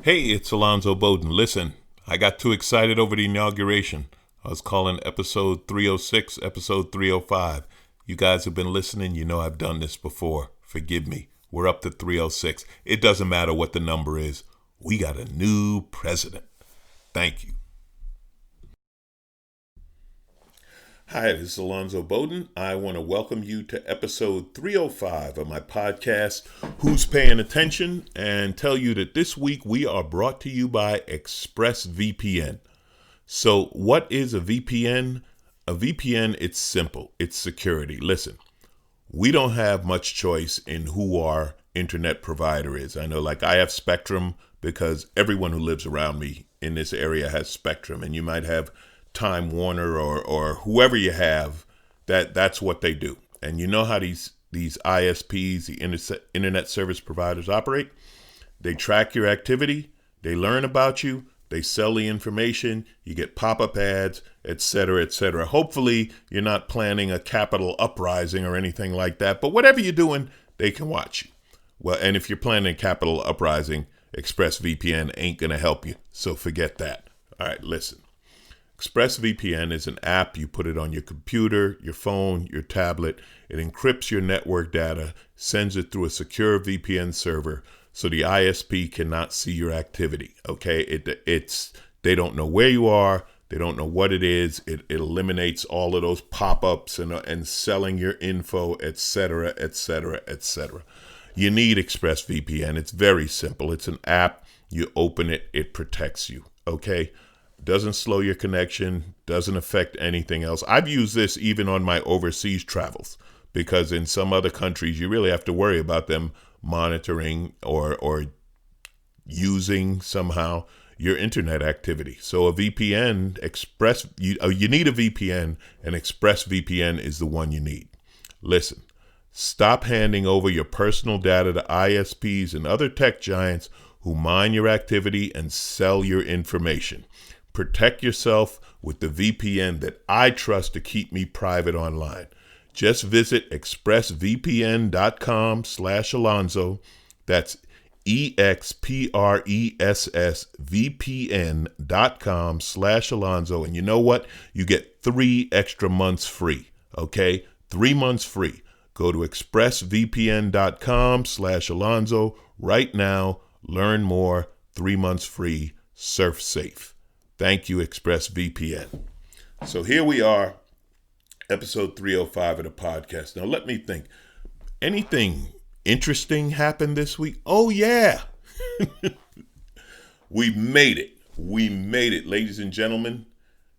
Hey, it's Alonzo Bodden. Listen, I got too excited over the inauguration. I was calling episode 306, episode 305. You guys have been listening. You know I've done this before. Forgive me. We're up to 306. It doesn't matter what the number is. We got a new president. Thank you. Hi, this is Alonzo Bodden. I want to welcome you to episode 305 of my podcast, Who's Paying Attention, and tell you that this week we are brought to you by ExpressVPN. So what is a VPN? A VPN, it's simple. It's security. Listen, we don't have much choice in who our internet provider is. I know, like, I have Spectrum because everyone who lives around me in this area has Spectrum, and you might have Time Warner or whoever you have, that's what they do. And you know how these ISPs, the internet service providers, operate? They track your activity, they learn about you, they sell the information, you get pop-up ads, etc., etc. Hopefully you're not planning a Capitol uprising or anything like that, but whatever you're doing, they can watch you. Well, and if you're planning a Capitol uprising, ExpressVPN ain't gonna help you, so forget that. All right, listen. ExpressVPN is an app. You put it on your computer, your phone, your tablet. It encrypts your network data, sends it through a secure VPN server so the ISP cannot see your activity. Okay, they don't know where you are. They don't know what it is. It eliminates all of those pop-ups and selling your info, etc., etc., etc. You need ExpressVPN. It's very simple. It's an app. You open it, it protects you. Okay. Doesn't slow your connection, doesn't affect anything else. I've used this even on my overseas travels because in some other countries, you really have to worry about them monitoring or using somehow your internet activity. So a VPN, you need a VPN, and ExpressVPN is the one you need. Listen, stop handing over your personal data to ISPs and other tech giants who mine your activity and sell your information. Protect yourself with the VPN that I trust to keep me private online. Just visit expressvpn.com/Alonzo. That's expressvpn.com/Alonzo. And you know what? You get 3 extra months free. Okay? 3 months free. Go to expressvpn.com/Alonzo right now. Learn more. 3 months free. Surf safe. Thank you, ExpressVPN. So here we are, episode 305 of the podcast. Now let me think. Anything interesting happened this week? Oh, yeah. We made it. We made it, ladies and gentlemen.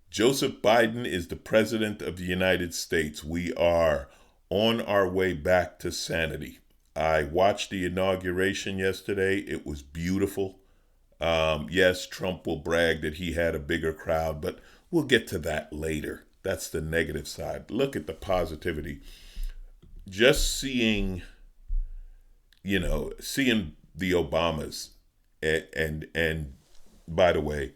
Joseph Biden is the president of the United States. We are on our way back to sanity. I watched the inauguration yesterday. It was beautiful. Yes, Trump will brag that he had a bigger crowd, but we'll get to that later. That's the negative side. Look at the positivity. Just seeing the Obamas, and by the way,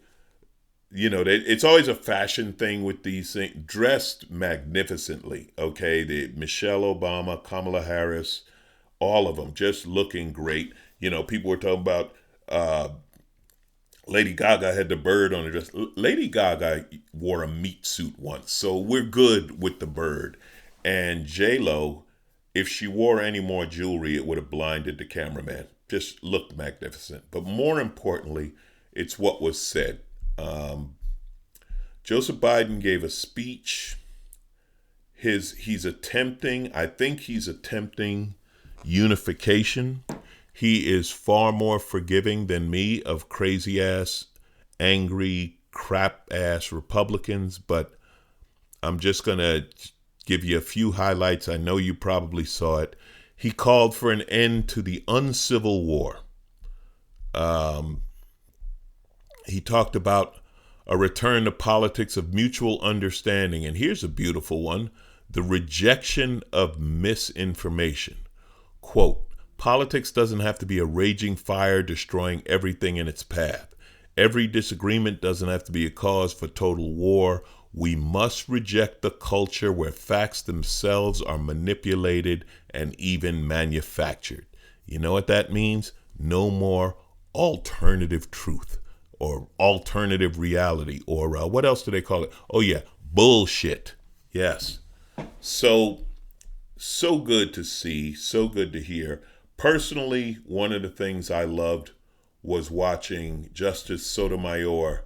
it's always a fashion thing with these things, dressed magnificently. Okay, the Michelle Obama, Kamala Harris, all of them just looking great. People were talking about Lady Gaga had the bird on her dress. Lady Gaga wore a meat suit once, so we're good with the bird. And J-Lo, if she wore any more jewelry, it would have blinded the cameraman. Just looked magnificent. But more importantly, it's what was said. Joseph Biden gave a speech. I think he's attempting unification. He is far more forgiving than me of crazy-ass, angry, crap-ass Republicans, but I'm just going to give you a few highlights. I know you probably saw it. He called for an end to the uncivil war. He talked about a return to politics of mutual understanding, and here's a beautiful one, the rejection of misinformation. Quote, politics doesn't have to be a raging fire destroying everything in its path. Every disagreement doesn't have to be a cause for total war. We must reject the culture where facts themselves are manipulated and even manufactured. You know what that means? No more alternative truth or alternative reality or what else do they call it? Oh yeah, bullshit. Yes. So good to see, so good to hear. Personally, one of the things I loved was watching Justice Sotomayor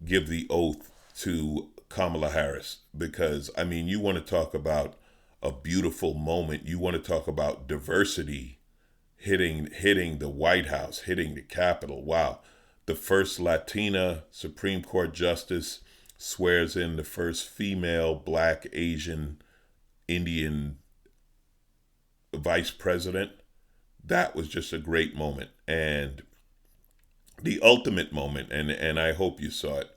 give the oath to Kamala Harris, because I mean, you want to talk about a beautiful moment. You want to talk about diversity hitting the White House, hitting the Capitol. Wow. The first Latina Supreme Court justice swears in the first female, Black, Asian, Indian vice president. That was just a great moment. And the ultimate moment, and I hope you saw it,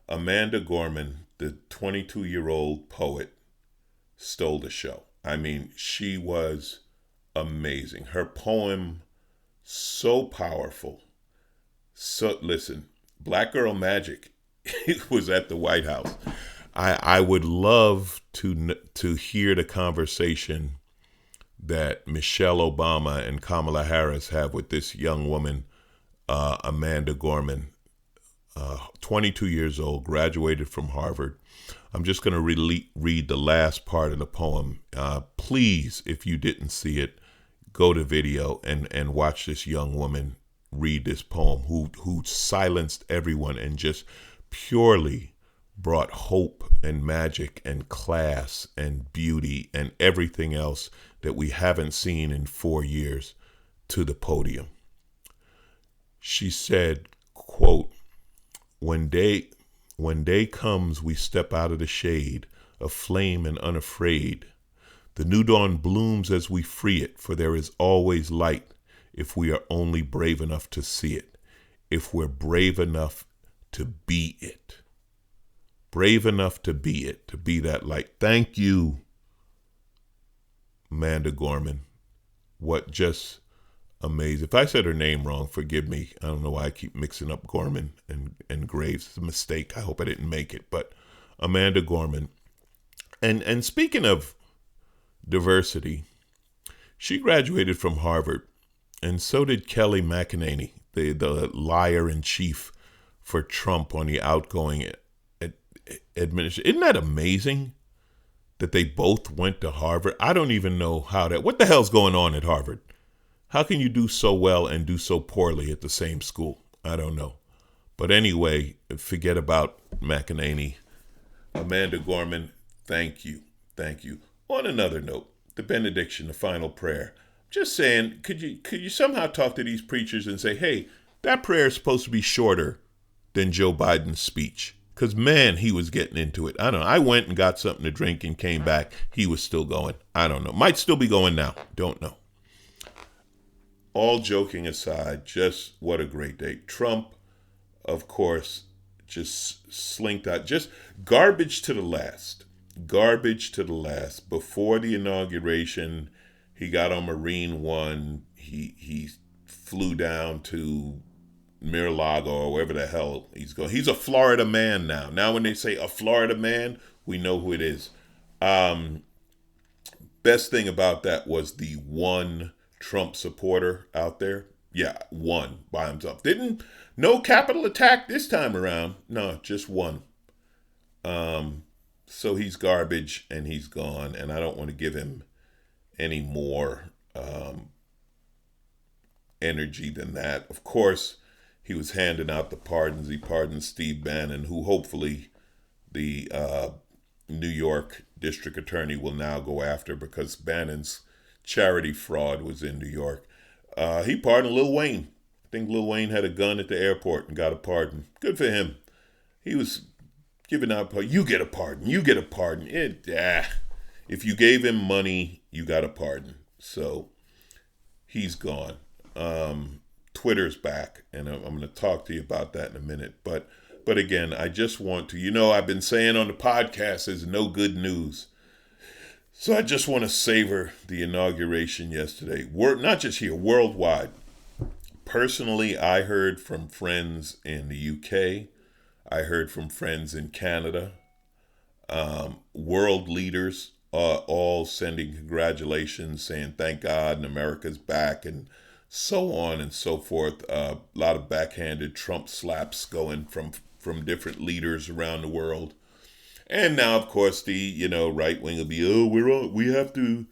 Amanda Gorman, the 22-year-old poet, stole the show. I mean, she was amazing. Her poem, so powerful. So listen, Black Girl Magic was at the White House. I would love to hear the conversation that Michelle Obama and Kamala Harris have with this young woman, Amanda Gorman, 22 years old, graduated from Harvard. I'm just going to read the last part of the poem. Please, if you didn't see it, go to video and watch this young woman read this poem who silenced everyone and just purely brought hope and magic and class and beauty and everything else that we haven't seen in 4 years to the podium. She said, quote, When day comes, we step out of the shade, aflame and unafraid. The new dawn blooms as we free it, for there is always light if we are only brave enough to see it, if we're brave enough to be it. Brave enough to be it, to be that light. Thank you, Amanda Gorman. What just amazing. If I said her name wrong, forgive me. I don't know why I keep mixing up Gorman and Graves. It's a mistake. I hope I didn't make it. But Amanda Gorman. And speaking of diversity, she graduated from Harvard, and so did Kelly McEnany, the liar-in-chief for Trump on the outgoing administration. Isn't that amazing that they both went to Harvard? I don't even know what the hell's going on at Harvard? How can you do so well and do so poorly at the same school? I don't know. But anyway, forget about McEnany. Amanda Gorman, thank you. Thank you. On another note, the benediction, the final prayer. Just saying, could you somehow talk to these preachers and say, hey, that prayer is supposed to be shorter than Joe Biden's speech? Because, man, he was getting into it. I don't know. I went and got something to drink and came back. He was still going. I don't know. Might still be going now. Don't know. All joking aside, just what a great day. Trump, of course, just slinked out. Just garbage to the last. Garbage to the last. Before the inauguration, he got on Marine One. He flew down to Mar-a-Lago or wherever the hell he's going. He's a Florida man now. Now when they say a Florida man, we know who it is. Best thing about that was the one Trump supporter out there. Yeah, one by himself. No Capitol attack this time around. No, just one. So he's garbage and he's gone, and I don't want to give him any more energy than that. Of course, he was handing out the pardons. He pardoned Steve Bannon, who hopefully the New York district attorney will now go after because Bannon's charity fraud was in New York. He pardoned Lil Wayne. I think Lil Wayne had a gun at the airport and got a pardon. Good for him. He was giving out, you get a pardon, you get a pardon. If you gave him money, you got a pardon. So he's gone. Twitter's back, and I'm going to talk to you about that in a minute. But again, I just want to, I've been saying on the podcast, there's no good news. So I just want to savor the inauguration yesterday. Not just here, worldwide. Personally, I heard from friends in the UK. I heard from friends in Canada. World leaders all sending congratulations, saying thank God and America's back and so on and so forth. A lot of backhanded Trump slaps going from different leaders around the world. And now, of course, the right wing will be, we have to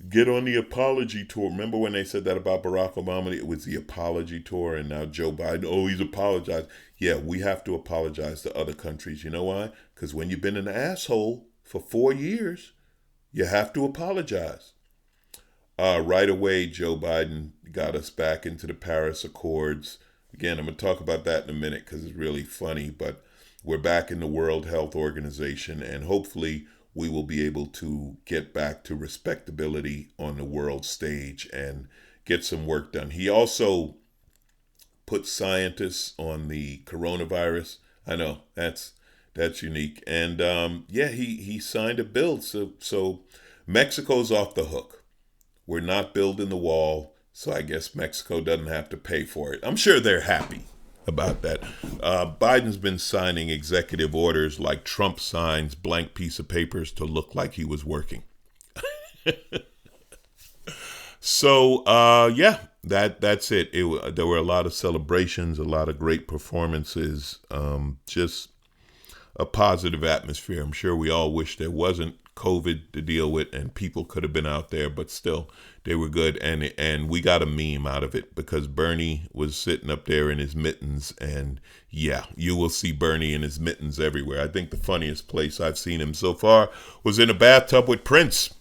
get on the apology tour. Remember when they said that about Barack Obama? It was the apology tour, and now Joe Biden, he's apologized. Yeah, we have to apologize to other countries. You know why? Because when you've been an asshole for 4 years, you have to apologize. Right away, Joe Biden got us back into the Paris Accords. Again, I'm going to talk about that in a minute because it's really funny, but we're back in the World Health Organization, and hopefully we will be able to get back to respectability on the world stage and get some work done. He also put scientists on the coronavirus. I know, that's unique. And he signed a bill. So Mexico's off the hook. We're not building the wall, so I guess Mexico doesn't have to pay for it. I'm sure they're happy about that. Biden's been signing executive orders like Trump signs blank piece of papers to look like he was working. So, that's it. There were a lot of celebrations, a lot of great performances, just a positive atmosphere. I'm sure we all wish there wasn't COVID to deal with and people could have been out there, but still they were good. And we got a meme out of it because Bernie was sitting up there in his mittens, and yeah, you will see Bernie in his mittens everywhere. I think the funniest place I've seen him so far was in a bathtub with Prince.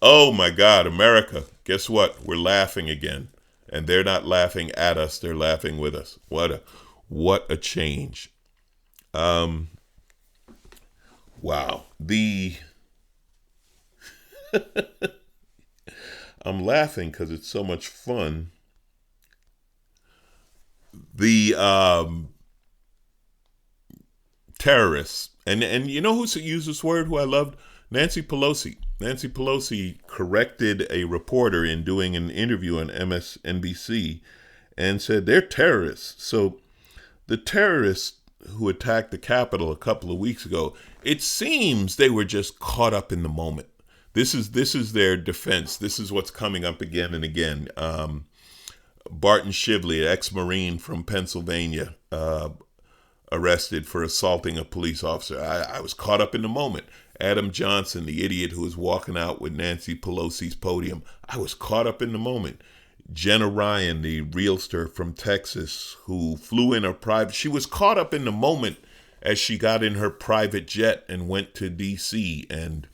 Oh my God, America, guess what? We're laughing again. And they're not laughing at us, they're laughing with us. What a change. Wow. I'm laughing because it's so much fun. The terrorists, and you know who used this word who I loved? Nancy Pelosi. Nancy Pelosi corrected a reporter in doing an interview on MSNBC and said they're terrorists. So the terrorists who attacked the Capitol a couple of weeks ago, it seems they were just caught up in the moment. This is their defense. This is what's coming up again and again. Barton Shively, an ex-Marine from Pennsylvania, arrested for assaulting a police officer. I was caught up in the moment. Adam Johnson, the idiot who was walking out with Nancy Pelosi's podium. I was caught up in the moment. Jenna Ryan, the realtor from Texas who flew in her private, she was caught up in the moment as she got in her private jet and went to D.C. and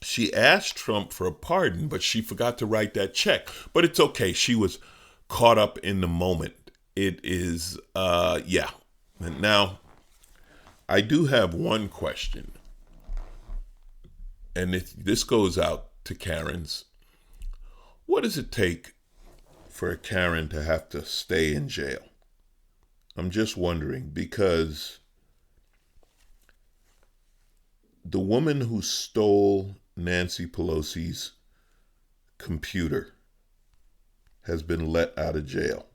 she asked Trump for a pardon, but she forgot to write that check. But it's okay. She was caught up in the moment. It is, yeah. Now, I do have one question. And this goes out to Karens. What does it take for a Karen to have to stay in jail? I'm just wondering, because the woman who stole Nancy Pelosi's computer has been let out of jail.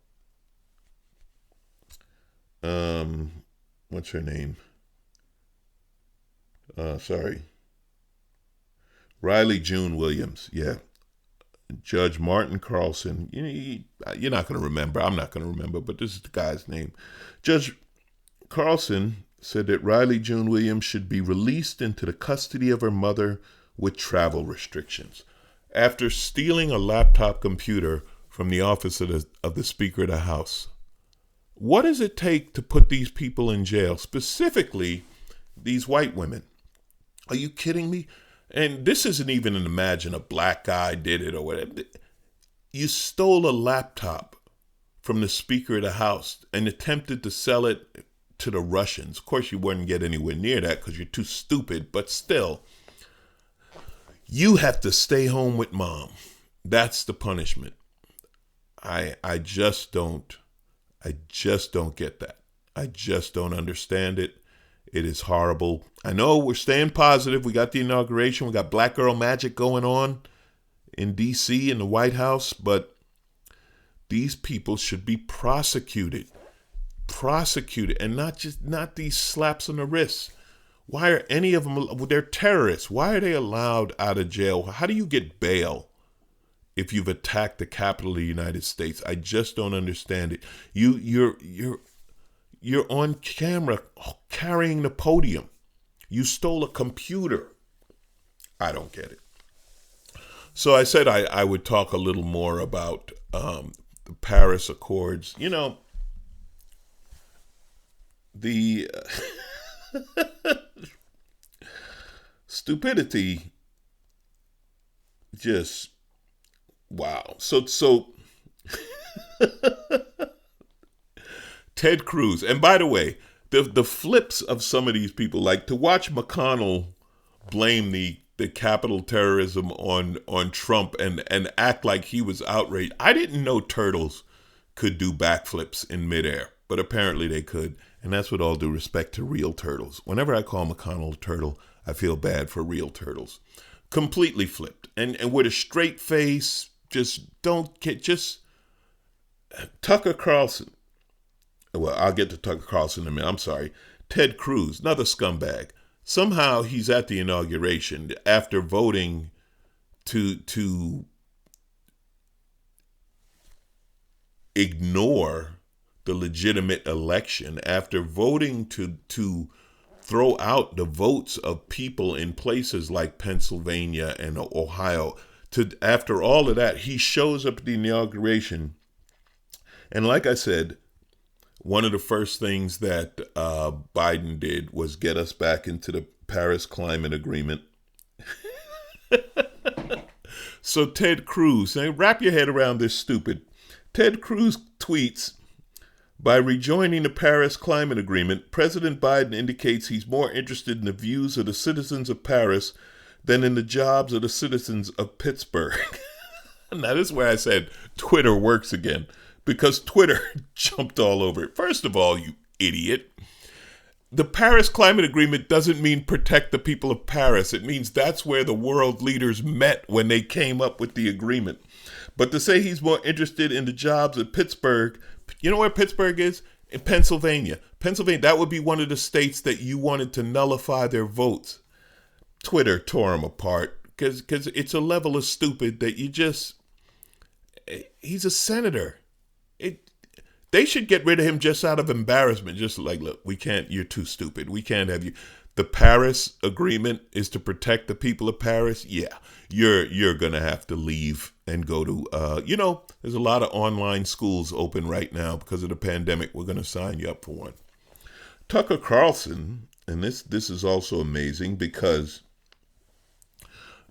What's her name? Riley June Williams. Yeah. Judge Martin Carlson. You're not going to remember. I'm not going to remember, but this is the guy's name. Judge Carlson said that Riley June Williams should be released into the custody of her mother with travel restrictions after stealing a laptop computer from the office of the Speaker of the House. What does it take to put these people in jail, specifically these white women? Are you kidding me? And this isn't even imagine a black guy did it or whatever. You stole a laptop from the Speaker of the House and attempted to sell it to the Russians. Of course, you wouldn't get anywhere near that because you're too stupid, but still, you have to stay home with mom. That's the punishment. I just don't get that. I just don't understand it. It is horrible. I know we're staying positive. We got the inauguration. We got Black Girl Magic going on in D.C. in the White House, but these people should be prosecuted, and not these slaps on the wrist. Why are any of them? They're terrorists. Why are they allowed out of jail? How do you get bail if you've attacked the capital of the United States. I just don't understand it. You're on camera carrying the podium. You stole a computer. I don't get it. So I said I would talk a little more about the Paris Accords. You know, the stupidity, just wow. So Ted Cruz, and by the way, the flips of some of these people, like to watch McConnell blame the capital terrorism on Trump and act like he was outraged. I didn't know turtles could do backflips in midair, but apparently they could. And that's with all due respect to real turtles. Whenever I call McConnell a turtle, I feel bad for real turtles. Completely flipped. And with a straight face, just Tucker Carlson. Well, I'll get to Tucker Carlson in a minute. I'm sorry. Ted Cruz, another scumbag. Somehow he's at the inauguration after voting to ignore the legitimate election, after voting to throw out the votes of people in places like Pennsylvania and Ohio. After all of that, he shows up at the inauguration. And like I said, one of the first things that Biden did was get us back into the Paris Climate Agreement. So Ted Cruz, now wrap your head around this stupid. Ted Cruz tweets, by rejoining the Paris Climate Agreement, President Biden indicates he's more interested in the views of the citizens of Paris than in the jobs of the citizens of Pittsburgh. Now this is where I said Twitter works again, because Twitter jumped all over it. First of all, you idiot, the Paris Climate Agreement doesn't mean protect the people of Paris. It means that's where the world leaders met when they came up with the agreement. But to say he's more interested in the jobs of Pittsburgh, you know where Pittsburgh is? In Pennsylvania. Pennsylvania, that would be one of the states that you wanted to nullify their votes. Twitter tore him apart because it's a level of stupid that he's a senator. They should get rid of him just out of embarrassment. Just like, look, we can't, you're too stupid. We can't have you. The Paris Agreement is to protect the people of Paris. Yeah, you're going to have to leave and go to, there's a lot of online schools open right now because of the pandemic. We're going to sign you up for one. Tucker Carlson, and this is also amazing because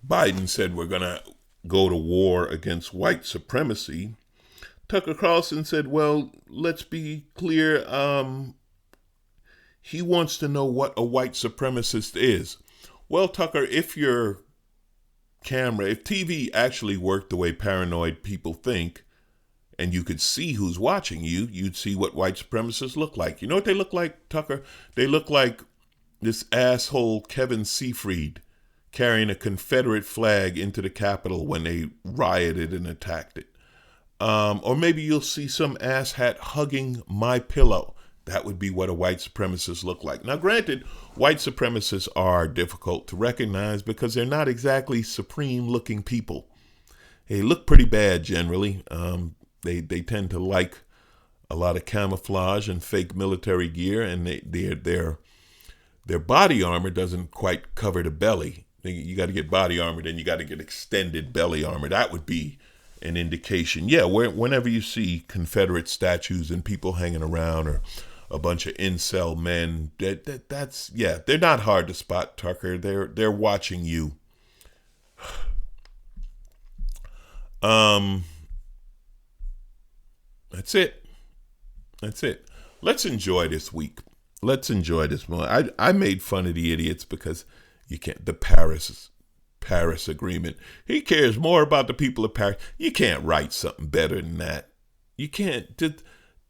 Biden said we're going to go to war against white supremacy. Tucker Carlson said, well, let's be clear. He wants to know what a white supremacist is. Well, Tucker, if TV actually worked the way paranoid people think, and you could see who's watching you, you'd see what white supremacists look like. You know what they look like, Tucker? They look like this asshole Kevin Seafried carrying a Confederate flag into the Capitol when they rioted and attacked it. Or maybe you'll see some asshat hugging my pillow. That would be what a white supremacist look like. Now, granted, white supremacists are difficult to recognize because they're not exactly supreme-looking people. They look pretty bad generally. They tend to like a lot of camouflage and fake military gear, and their body armor doesn't quite cover the belly. You got to get body armor, then you got to get extended belly armor. That would be an indication. Yeah, whenever you see Confederate statues and people hanging around, or a bunch of incel men, they're not hard to spot, Tucker. They're watching you. That's it. Let's enjoy this week. Let's enjoy this moment. I made fun of the idiots because you can't. The Paris Agreement. He cares more about the people of Paris. You can't write something better than that. You can't. Did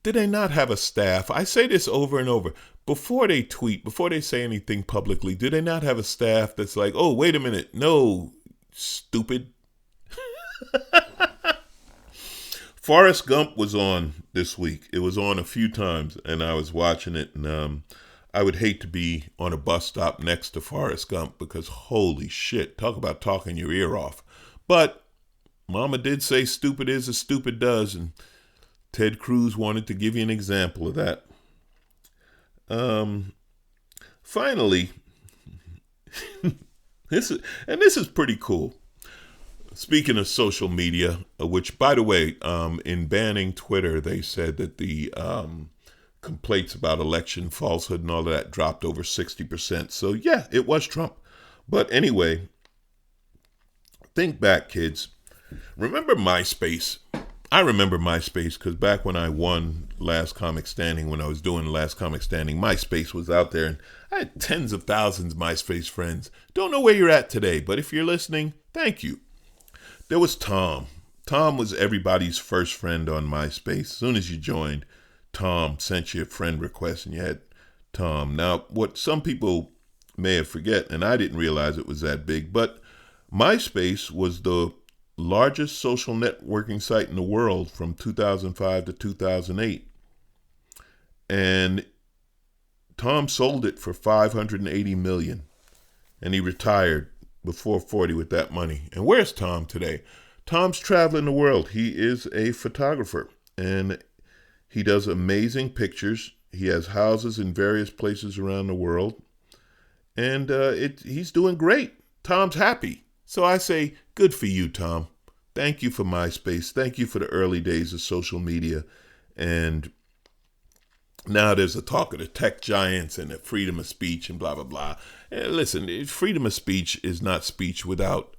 they not have a staff? I say this over and over. Before they tweet, before they say anything publicly, do they not have a staff that's like, oh, wait a minute. No, stupid. Forrest Gump was on this week. It was on a few times, and I was watching it, and I would hate to be on a bus stop next to Forrest Gump because holy shit, talk about talking your ear off. But Mama did say stupid is as stupid does, and Ted Cruz wanted to give you an example of that. Finally, this is pretty cool. Speaking of social media, which, by the way, in banning Twitter, they said that the complaints about election falsehood and all of that dropped over 60%. So, yeah, it was Trump. But anyway, think back, kids. Remember MySpace? I remember MySpace because back when I won Last Comic Standing, when I was doing Last Comic Standing, MySpace was out there, and I had tens of thousands of MySpace friends. Don't know where you're at today, but if you're listening, thank you. There was Tom. Tom was everybody's first friend on MySpace. As soon as you joined, Tom sent you a friend request and you had Tom. Now, what some people may have forget, and I didn't realize it was that big, but MySpace was the largest social networking site in the world from 2005 to 2008. And Tom sold it for $580 million. And he retired before 40 with that money. And where's Tom today? Tom's traveling the world. He is a photographer. And he does amazing pictures. He has houses in various places around the world. And he's doing great. Tom's happy. So I say, good for you, Tom. Thank you for MySpace. Thank you for the early days of social media. And now there's a talk of the tech giants and the freedom of speech and blah, blah, blah. And listen, freedom of speech is not speech without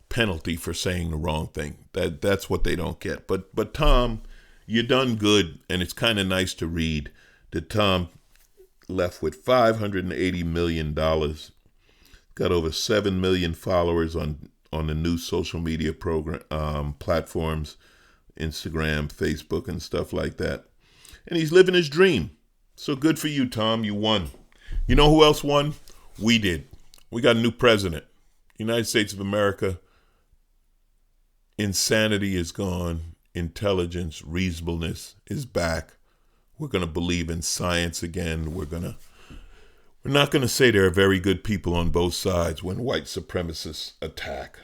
penalty for saying the wrong thing. That's what they don't get. But Tom, you done good, and it's kind of nice to read that Tom left with $580 million, got over 7 million followers on the new social media program platforms, Instagram, Facebook, and stuff like that. And he's living his dream. So good for you, Tom. You won. You know who else won? We did. We got a new president. United States of America. Insanity is gone. Intelligence, reasonableness is back. We're going to believe in science again. We're not going to say there are very good people on both sides when white supremacists attack.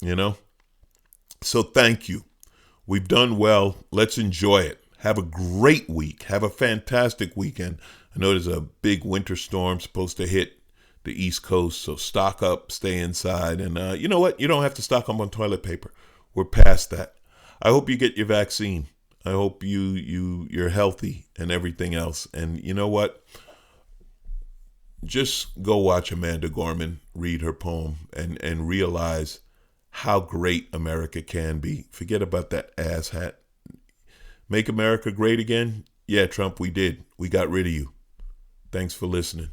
You know? So thank you. We've done well. Let's enjoy it. Have a great week. Have a fantastic weekend. I know there's a big winter storm supposed to hit the East Coast, so stock up, stay inside. And you know what? You don't have to stock up on toilet paper. We're past that. I hope you get your vaccine. I hope you're healthy and everything else. And you know what? Just go watch Amanda Gorman read her poem and realize how great America can be. Forget about that ass hat. Make America great again? Yeah, Trump, we did. We got rid of you. Thanks for listening.